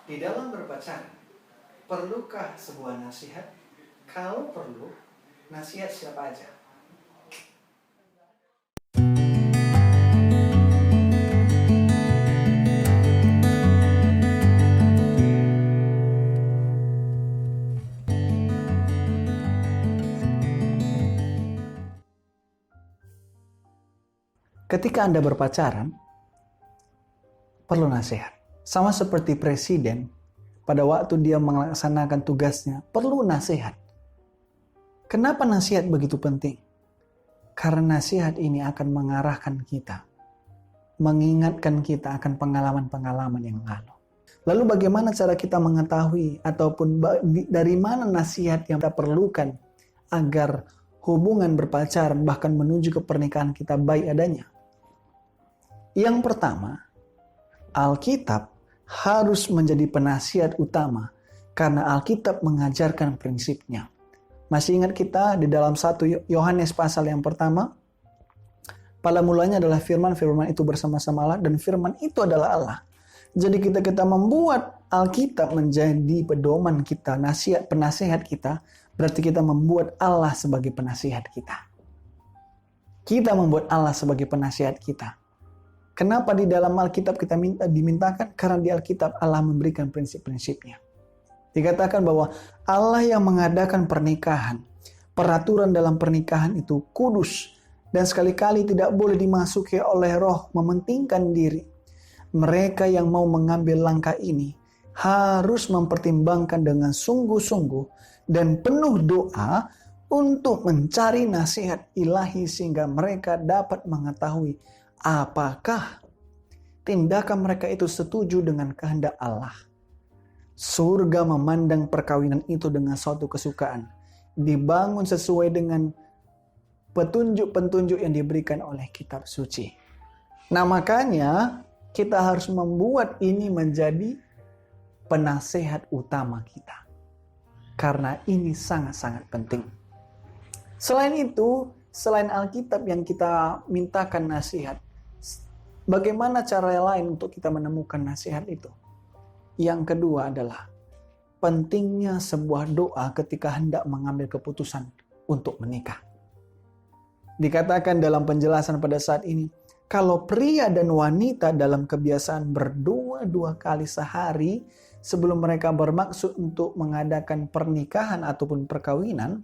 Di dalam berpacaran, perlukah sebuah nasihat? Kalau perlu, nasihat siapa aja? Ketika Anda berpacaran, perlu nasihat. Sama seperti presiden, pada waktu dia melaksanakan tugasnya, perlu nasihat. Kenapa nasihat begitu penting? Karena nasihat ini akan mengarahkan kita, mengingatkan kita akan pengalaman-pengalaman yang lalu. Lalu bagaimana cara kita mengetahui ataupun dari mana nasihat yang kita perlukan agar hubungan berpacaran bahkan menuju ke pernikahan kita baik adanya? Yang pertama, Alkitab harus menjadi penasihat utama karena Alkitab mengajarkan prinsipnya. Masih ingat kita di dalam 1 Yohanes pasal yang pertama? Pada mulanya adalah firman itu bersama-sama Allah, dan firman itu adalah Allah. Jadi kita membuat Alkitab menjadi pedoman kita, penasihat kita, berarti kita membuat Allah sebagai penasihat kita. Kita membuat Allah sebagai penasihat kita. Kenapa di dalam Alkitab kita dimintakan? Karena di Alkitab Allah memberikan prinsip-prinsipnya. Dikatakan bahwa Allah yang mengadakan pernikahan, peraturan dalam pernikahan itu kudus dan sekali-kali tidak boleh dimasuki oleh roh mementingkan diri. Mereka yang mau mengambil langkah ini harus mempertimbangkan dengan sungguh-sungguh dan penuh doa untuk mencari nasihat ilahi sehingga mereka dapat mengetahui apakah tindakan mereka itu setuju dengan kehendak Allah. Surga memandang perkawinan itu dengan suatu kesukaan. Dibangun sesuai dengan petunjuk-petunjuk yang diberikan oleh kitab suci. Nah, makanya kita harus membuat ini menjadi penasehat utama kita. Karena ini sangat-sangat penting. Selain itu, selain Alkitab yang kita mintakan nasihat, bagaimana cara lain untuk kita menemukan nasihat itu? Yang kedua adalah pentingnya sebuah doa ketika hendak mengambil keputusan untuk menikah. Dikatakan dalam penjelasan pada saat ini, kalau pria dan wanita dalam kebiasaan berdoa 2 kali sehari sebelum mereka bermaksud untuk mengadakan pernikahan ataupun perkawinan,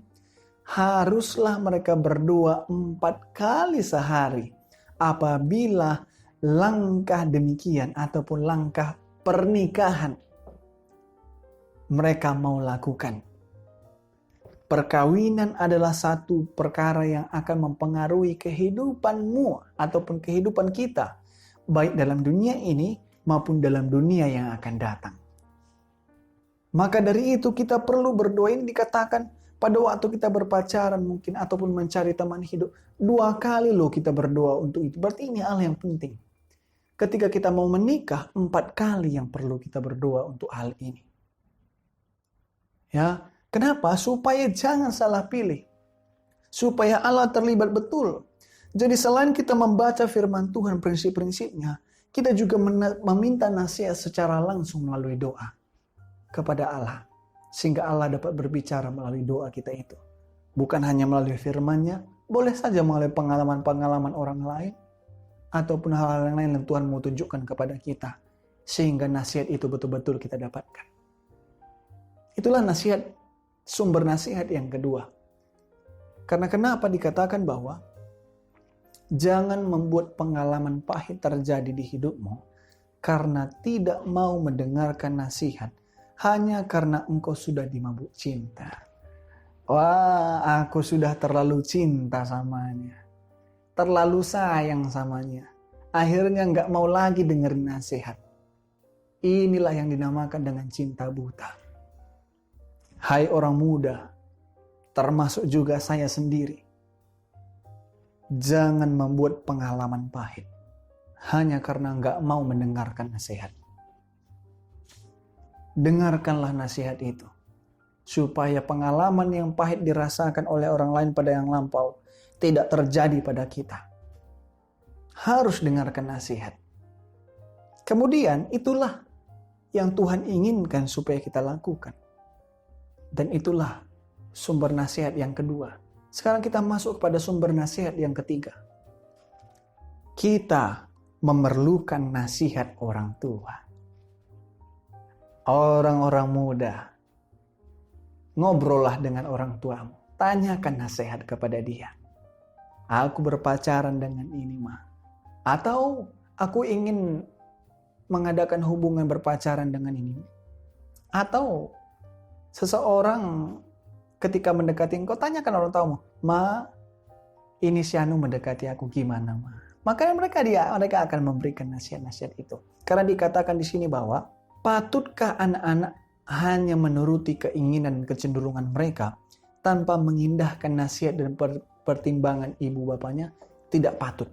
haruslah mereka berdoa 4 kali sehari apabila langkah demikian ataupun langkah pernikahan mereka mau lakukan. Perkawinan adalah satu perkara yang akan mempengaruhi kehidupanmu ataupun kehidupan kita, baik dalam dunia ini maupun dalam dunia yang akan datang. Maka dari itu kita perlu berdoa. Ini dikatakan pada waktu kita berpacaran mungkin ataupun mencari teman hidup, 2 kali loh kita berdoa untuk itu. Berarti ini hal yang penting. Ketika kita mau menikah, 4 kali yang perlu kita berdoa untuk hal ini. Ya, kenapa? Supaya jangan salah pilih. Supaya Allah terlibat betul. Jadi selain kita membaca firman Tuhan, prinsip-prinsipnya, kita juga meminta nasihat secara langsung melalui doa kepada Allah. Sehingga Allah dapat berbicara melalui doa kita itu. Bukan hanya melalui firman-Nya, boleh saja melalui pengalaman-pengalaman orang lain, ataupun hal-hal yang lain yang Tuhan mau tunjukkan kepada kita. Sehingga nasihat itu betul-betul kita dapatkan. Itulah nasihat, sumber nasihat yang kedua. Karena kenapa dikatakan bahwa jangan membuat pengalaman pahit terjadi di hidupmu karena tidak mau mendengarkan nasihat hanya karena engkau sudah dimabuk cinta. Wah, aku sudah terlalu cinta samanya. Terlalu sayang samanya. Akhirnya gak mau lagi dengerin nasihat. Inilah yang dinamakan dengan cinta buta. Hai orang muda, termasuk juga saya sendiri. Jangan membuat pengalaman pahit hanya karena gak mau mendengarkan nasihat. Dengarkanlah nasihat itu. Supaya pengalaman yang pahit dirasakan oleh orang lain pada yang lampau tidak terjadi pada kita. Harus dengarkan nasihat. Kemudian itulah yang Tuhan inginkan supaya kita lakukan. Dan itulah sumber nasihat yang kedua. Sekarang kita masuk kepada sumber nasihat yang ketiga. Kita memerlukan nasihat orang tua. Orang-orang muda, ngobrollah dengan orang tuamu. Tanyakan nasihat kepada dia. Aku berpacaran dengan ini, Ma. Atau aku ingin mengadakan hubungan berpacaran dengan ini. Atau seseorang ketika mendekati engkau, tanyakan orang tuamu, Ma, ini si Anu mendekati aku gimana, Ma? Makanya mereka akan memberikan nasihat-nasihat itu. Karena dikatakan di sini bahwa patutkah anak-anak hanya menuruti keinginan dan kecenderungan mereka tanpa mengindahkan nasihat dan pertimbangan ibu bapanya? Tidak patut.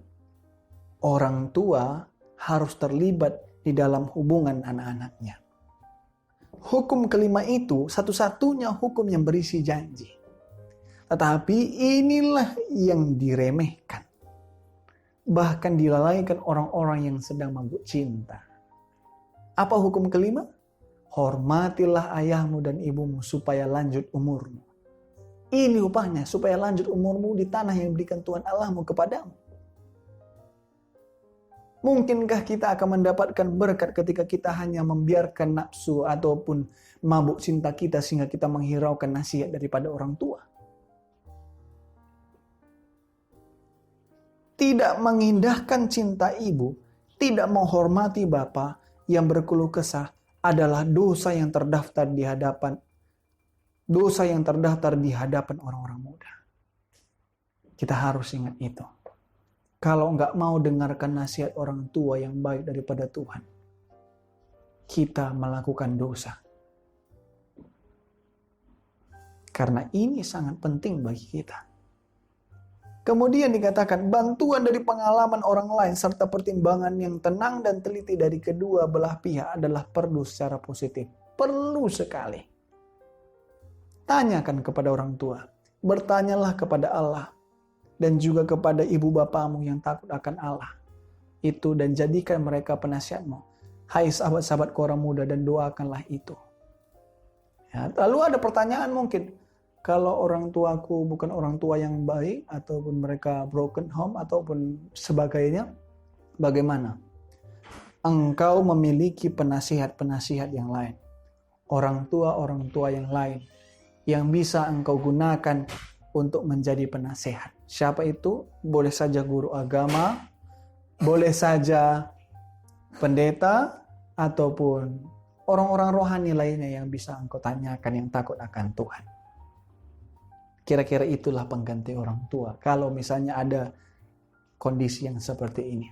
Orang tua harus terlibat di dalam hubungan anak-anaknya. Hukum kelima itu satu-satunya hukum yang berisi janji. Tetapi inilah yang diremehkan. Bahkan dilalaikan orang-orang yang sedang mabuk cinta. Apa hukum kelima? Hormatilah ayahmu dan ibumu supaya lanjut umurmu. Ini upahnya supaya lanjut umurmu di tanah yang diberikan Tuhan Allahmu kepadamu. Mungkinkah kita akan mendapatkan berkat ketika kita hanya membiarkan nafsu ataupun mabuk cinta kita sehingga kita menghiraukan nasihat daripada orang tua? Tidak mengindahkan cinta ibu, tidak menghormati bapa yang berkeluh kesah adalah dosa yang terdaftar di hadapan orang-orang muda. Kita harus ingat itu. Kalau nggak mau dengarkan nasihat orang tua yang baik daripada Tuhan, kita melakukan dosa. Karena ini sangat penting bagi kita. Kemudian dikatakan bantuan dari pengalaman orang lain serta pertimbangan yang tenang dan teliti dari kedua belah pihak adalah perlu secara positif. Perlu sekali. Tanyakan kepada orang tua. Bertanyalah kepada Allah. Dan juga kepada ibu bapamu yang takut akan Allah. Itu dan jadikan mereka penasihatmu. Hai sahabat-sahabatku orang muda, dan doakanlah itu. Ya, lalu ada pertanyaan mungkin. Kalau orang tuaku bukan orang tua yang baik, ataupun mereka broken home, ataupun sebagainya, bagaimana? Engkau memiliki penasihat-penasihat yang lain. Orang tua yang lain. Yang bisa engkau gunakan untuk menjadi penasehat. Siapa itu? Boleh saja guru agama, boleh saja pendeta, ataupun orang-orang rohani lainnya yang bisa engkau tanyakan yang takut akan Tuhan. Kira-kira itulah pengganti orang tua. Kalau misalnya ada kondisi yang seperti ini.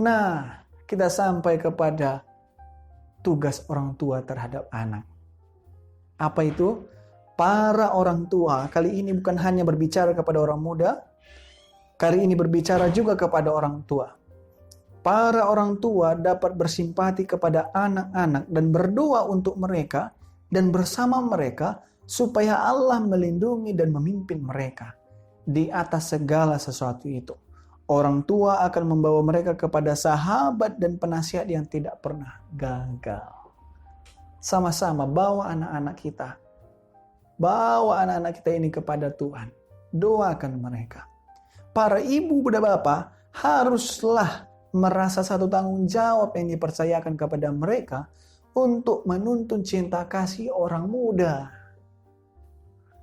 Nah, kita sampai kepada tugas orang tua terhadap anak. Apa itu? Para orang tua kali ini bukan hanya berbicara kepada orang muda. Kali ini berbicara juga kepada orang tua. Para orang tua dapat bersimpati kepada anak-anak dan berdoa untuk mereka dan bersama mereka supaya Allah melindungi dan memimpin mereka di atas segala sesuatu itu. Orang tua akan membawa mereka kepada sahabat dan penasihat yang tidak pernah gagal. Sama-sama bawa anak-anak kita. Bawa anak-anak kita ini kepada Tuhan. Doakan mereka. Para ibu dan bapak haruslah merasa satu tanggung jawab yang dipercayakan kepada mereka untuk menuntun cinta kasih orang muda.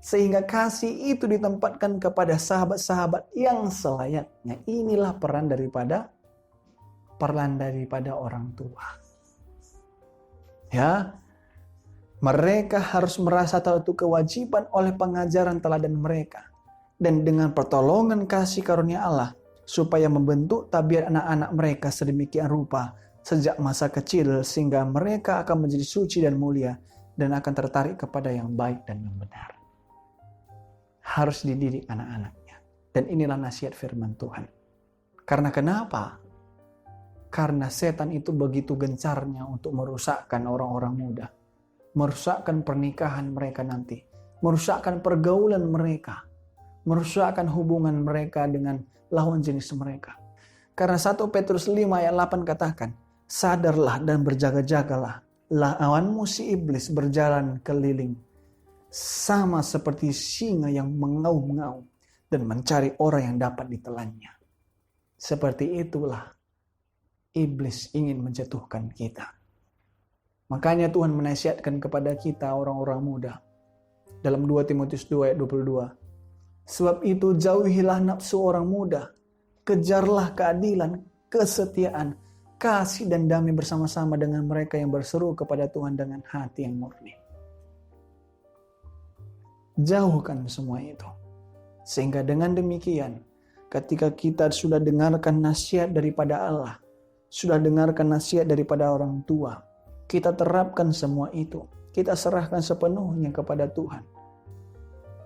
Sehingga kasih itu ditempatkan kepada sahabat-sahabat yang selayaknya. Inilah peran daripada orang tua. Ya, mereka harus merasa tahu kewajiban oleh pengajaran teladan mereka. Dan dengan pertolongan kasih karunia Allah, supaya membentuk tabiat anak-anak mereka sedemikian rupa sejak masa kecil, sehingga mereka akan menjadi suci dan mulia, dan akan tertarik kepada yang baik dan yang benar. Harus dididik anak-anaknya. Dan inilah nasihat firman Tuhan. Karena kenapa? Karena setan itu begitu gencarnya untuk merusakkan orang-orang muda. Merusakkan pernikahan mereka nanti. Merusakkan pergaulan mereka. Merusakkan hubungan mereka dengan lawan jenis mereka. Karena 1 Petrus 5 ayat 8 katakan, sadarlah dan berjaga-jagalah. lawanmu si iblis berjalan keliling, sama seperti singa yang mengaum-ngaum dan mencari orang yang dapat ditelannya. Seperti itulah iblis ingin menjatuhkan kita. Makanya Tuhan menasihatkan kepada kita orang-orang muda dalam 2 Timotius 2 ayat 22. Sebab itu jauhilah nafsu orang muda, kejarlah keadilan, kesetiaan, kasih dan damai bersama-sama dengan mereka yang berseru kepada Tuhan dengan hati yang murni. Jauhkan semua itu. Sehingga dengan demikian, ketika kita sudah dengarkan nasihat daripada Allah, sudah dengarkan nasihat daripada orang tua, kita terapkan semua itu. Kita serahkan sepenuhnya kepada Tuhan.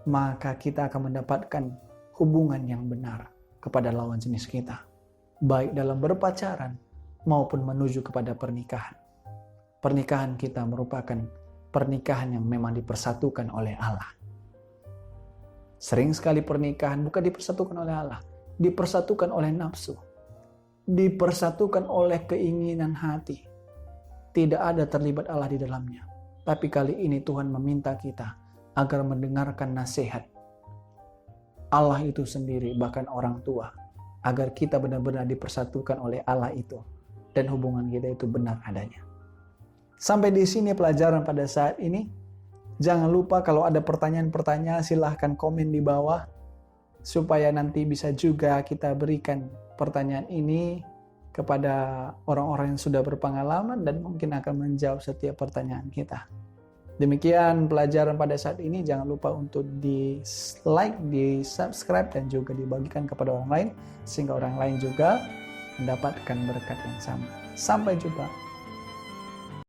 Maka kita akan mendapatkan hubungan yang benar kepada lawan jenis kita. Baik dalam berpacaran maupun menuju kepada pernikahan. Pernikahan kita merupakan pernikahan yang memang dipersatukan oleh Allah. Sering sekali pernikahan bukan dipersatukan oleh Allah, dipersatukan oleh nafsu, dipersatukan oleh keinginan hati. Tidak ada terlibat Allah di dalamnya. Tapi kali ini Tuhan meminta kita agar mendengarkan nasihat Allah itu sendiri, bahkan orang tua, agar kita benar-benar dipersatukan oleh Allah itu dan hubungan kita itu benar adanya. Sampai di sini pelajaran pada saat ini. Jangan lupa kalau ada pertanyaan-pertanyaan silahkan komen di bawah supaya nanti bisa juga kita berikan pertanyaan ini kepada orang-orang yang sudah berpengalaman dan mungkin akan menjawab setiap pertanyaan kita. Demikian pelajaran pada saat ini. Jangan lupa untuk di-like, di-subscribe, dan juga dibagikan kepada orang lain, sehingga orang lain juga mendapatkan berkat yang sama. Sampai jumpa.